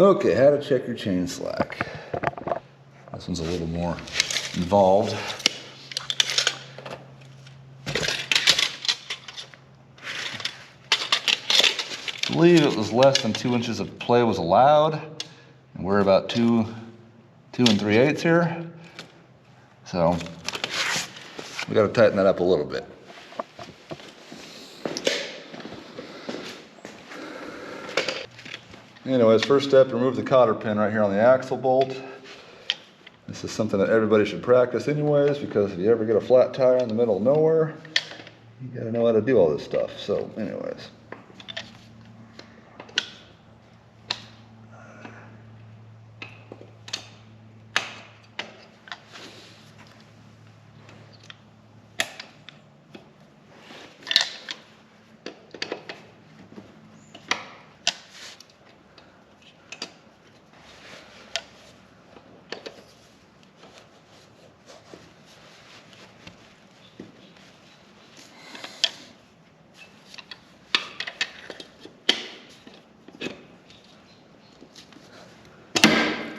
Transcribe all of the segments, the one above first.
Okay, how to check your chain slack. This one's a little more involved. I believe it was less than 2 inches of play was allowed, and we're about 2 3/8 here. So we got to tighten that up a little bit. Anyways, first step, remove the cotter pin right here on the axle bolt. This is something that everybody should practice anyways, because if you ever get a flat tire in the middle of nowhere, you gotta know how to do all this stuff. So anyways.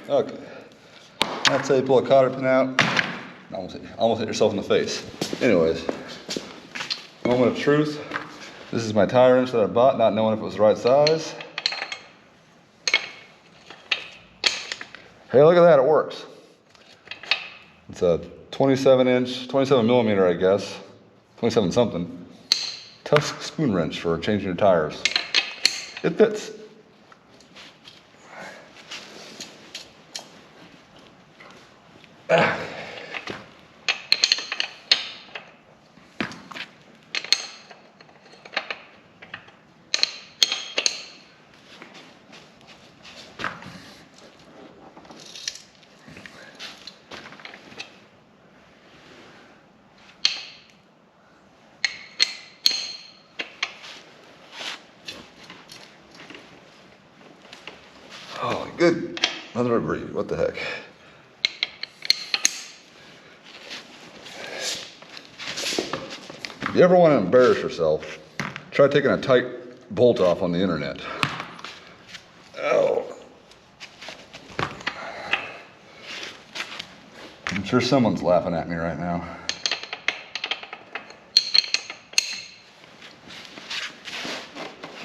Okay, that's how you pull a cotter pin out. Almost hit yourself in the face. Anyways, moment of truth. This is my tire wrench that I bought, not knowing if it was the right size. Hey, look at that, it works. It's a 27 millimeter, I guess, 27 something, Tusk spoon wrench for changing your tires. It fits. Oh, good. Another breathe. What the heck? If you ever want to embarrass yourself, try taking a tight bolt off on the internet. Oh. I'm sure someone's laughing at me right now.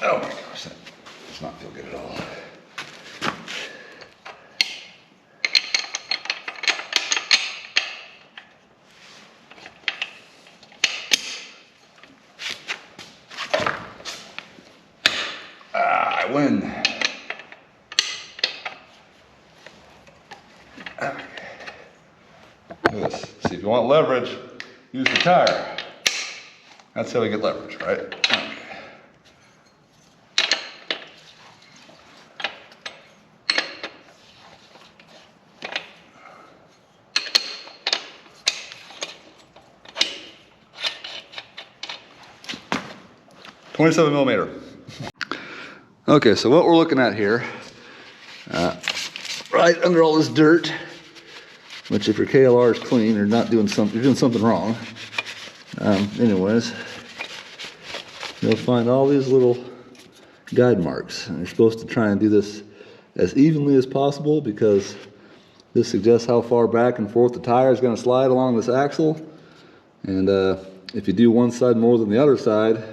Oh my gosh, that does not feel good at all. I win. Okay. Look at this. See, if you want leverage, use the tire. That's how we get leverage, right? Okay. .27 millimeter. Okay, so what we're looking at here, right under all this dirt, which if your KLR is clean, you're doing something wrong. Anyways, you'll find all these little guide marks, and you're supposed to try and do this as evenly as possible, because this suggests how far back and forth the tire is going to slide along this axle. And if you do one side more than the other side,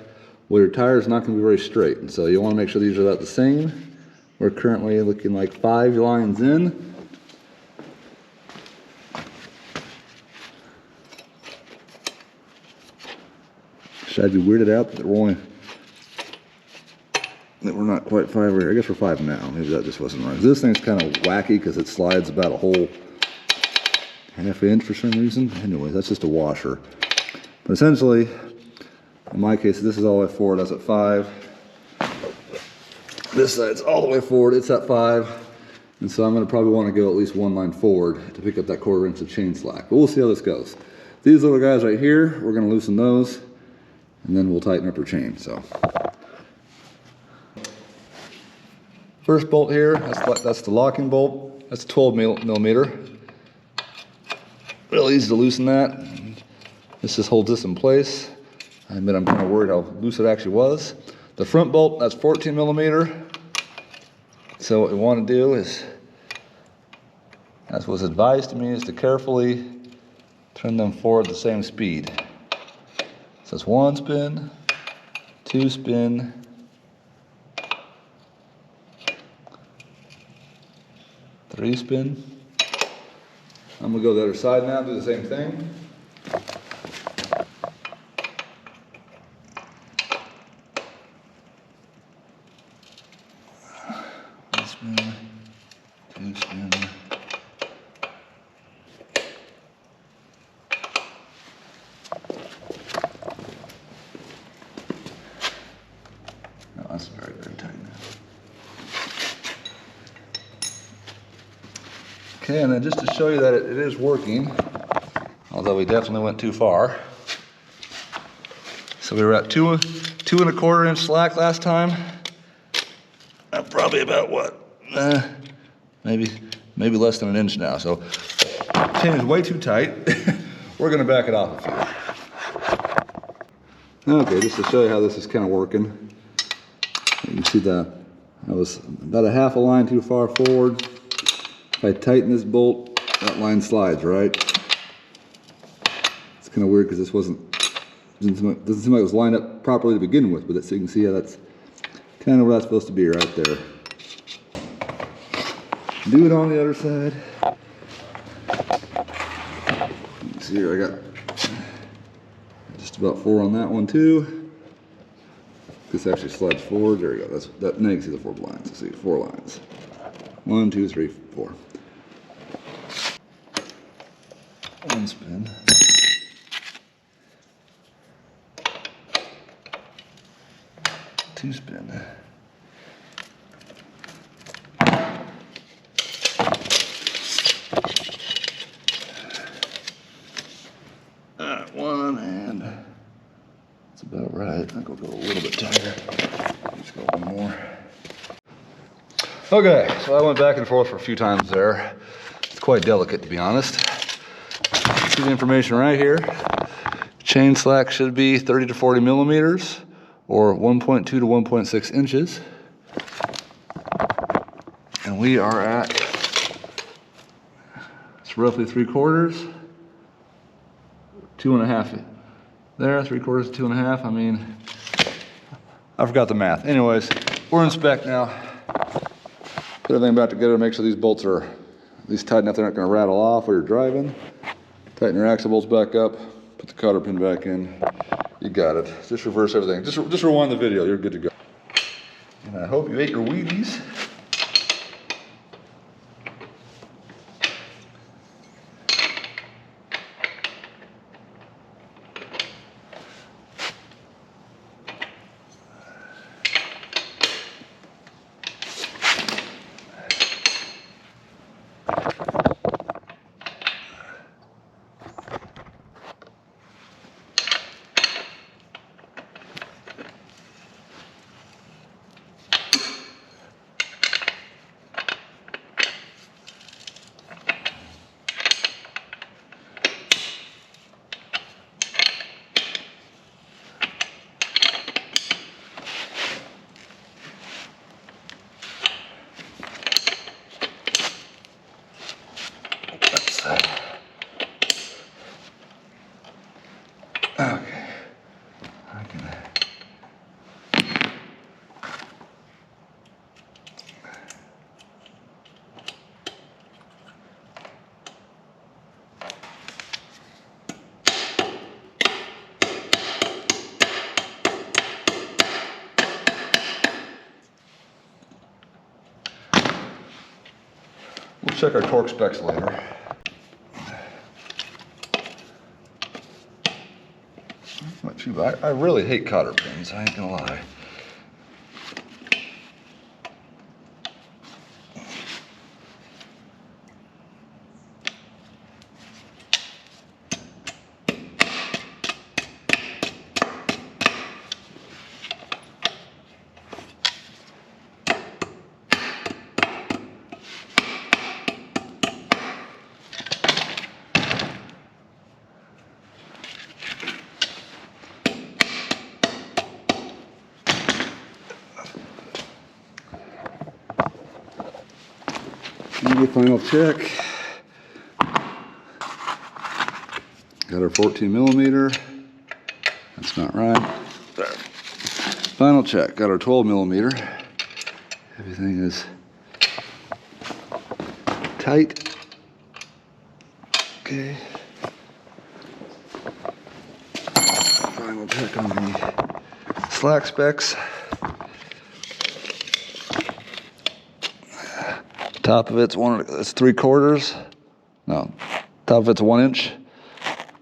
well, your tire is not going to be very straight. And so you want to make sure these are about the same. We're currently looking like 5 lines in. Should I be weirded out that we're not quite 5, or I guess we're 5 now. Maybe that just wasn't right. This thing's kind of wacky because it slides about a whole ½ inch for some reason. Anyway, that's just a washer. But essentially, in my case, this is all the way forward, that's at 5. This side's all the way forward, it's at 5. And so I'm gonna probably wanna go at least 1 line forward to pick up that 1/4 inch of chain slack. But we'll see how this goes. These little guys right here, we're gonna loosen those, and then we'll tighten up our chain, so. First bolt here, that's the locking bolt. That's 12 millimeter. Real easy to loosen that. This just holds this in place. I admit I'm kind of worried how loose it actually was. The front bolt, that's 14 millimeter. So what we want to do is, as was advised to me, is to carefully turn them forward the same speed. So it's 1 spin, 2 spin, 3 spin. I'm gonna go to the other side now, do the same thing. One spin, 2 spin. No, that's very, very tight now. Okay, and then just to show you that it is working, although we definitely went too far. So we were at 2¼ inch slack last time. Probably about what? Maybe less than an inch now. So chain is way too tight. We're gonna back it off a few. Okay, just to show you how this is kind of working. You can see that I was about a half a line too far forward. If I tighten this bolt, that line slides, right? It's kind of weird because this doesn't seem like it was lined up properly to begin with, but so you can see how that's kind of where that's supposed to be, right there. Do it on the other side. See here, I got just about 4 on that one too. This actually slides forward. There you go. Now you can see the 4 lines. Let's see, 4 lines. 1, 2, 3, 4. 1 spin. 2 spin. Alright, 1, and that's about right. I think I'll go a little bit tighter. Just go 1 more. Okay, so I went back and forth for a few times there. It's quite delicate, to be honest. See the information right here. Chain slack should be 30 to 40 millimeters, or 1.2 to 1.6 inches. And we are at, it's roughly 3/4, 2.5 there, 3/4, 2.5. I mean, I forgot the math. Anyways, we're in spec now. Put everything back together to make sure these bolts are at least tight enough they're not going to rattle off while you're driving. Tighten your axle bolts back up, put the cotter pin back in. You got it. Just reverse everything. Just rewind the video, you're good to go. And I hope you ate your Wheaties. Okay. I can. We'll check our torque specs later. Not too bad. I really hate cotter pins, I ain't gonna lie. And the final check. Got our 14 millimeter. That's not right. Final check. Got our 12 millimeter. Everything is tight. Okay. Final check on the slack specs. Top of it's 3/4. No, top of it's 1 inch.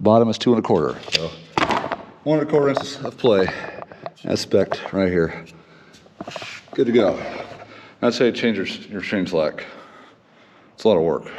Bottom is 2 1/4. So 1 1/4 inches of play. That's spec'd right here. Good to go. I'd say change your stream slack. It's a lot of work.